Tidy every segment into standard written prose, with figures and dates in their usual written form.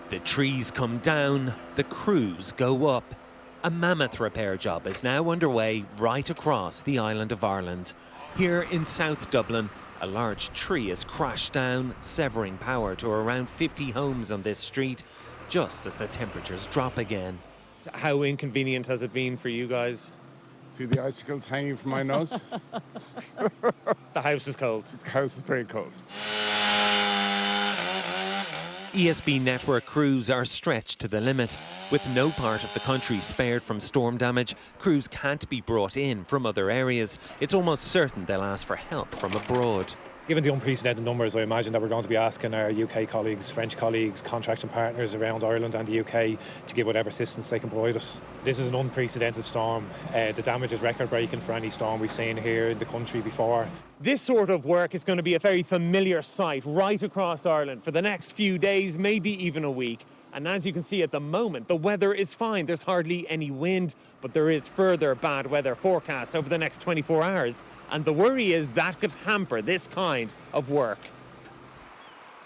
The trees come down, the crews go up. A mammoth repair job is now underway right across the island of Ireland. Here in South Dublin, a large tree has crashed down, severing power to around 50 homes on this street, just as the temperatures drop again. How inconvenient has it been for you guys? See the icicles hanging from my nose? The house is cold. This house is very cold. ESB network crews are stretched to the limit. With no part of the country spared from storm damage, crews can't be brought in from other areas. It's almost certain they'll ask for help from abroad. Given the unprecedented numbers, I imagine that we're going to be asking our UK colleagues, French colleagues, contracting partners around Ireland and the UK to give whatever assistance they can provide us. This is an unprecedented storm. The damage is record-breaking for any storm we've seen here in the country before. This sort of work is going to be a very familiar sight right across Ireland for the next few days, maybe even a week. And as you can see at the moment, the weather is fine. There's hardly any wind, but there is further bad weather forecast over the next 24 hours. And the worry is that could hamper this kind of work.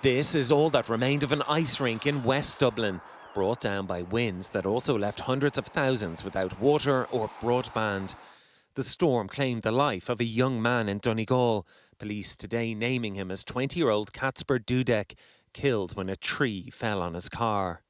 This is all that remained of an ice rink in West Dublin, brought down by winds that also left hundreds of thousands without water or broadband. The storm claimed the life of a young man in Donegal, police today naming him as 20-year-old Kacper Dudek, killed when a tree fell on his car.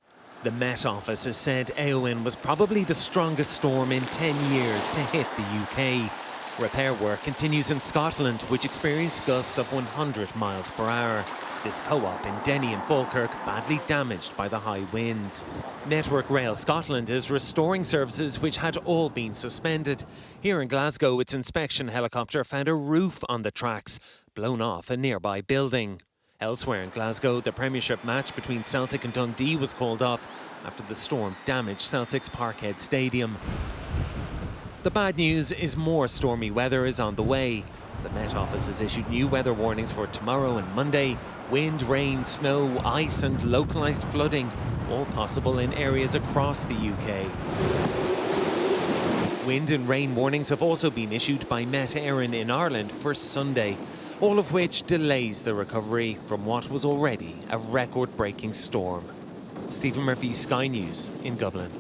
The Met Office has said Eowyn was probably the strongest storm in 10 years to hit the UK. Repair work continues in Scotland, which experienced gusts of 100 miles per hour. This co-op in Denny and Falkirk badly damaged by the high winds. Network Rail Scotland is restoring services which had all been suspended. Here in Glasgow, its inspection helicopter found a roof on the tracks, blown off a nearby building. Elsewhere in Glasgow, the Premiership match between Celtic and Dundee was called off after the storm damaged Celtic's Parkhead Stadium. The bad news is more stormy weather is on the way. The Met Office has issued new weather warnings for tomorrow and Monday. Wind, rain, snow, ice and localised flooding, all possible in areas across the UK. Wind and rain warnings have also been issued by Met Éireann in Ireland for Sunday, all of which delays the recovery from what was already a record-breaking storm. Stephen Murphy, Sky News in Dublin.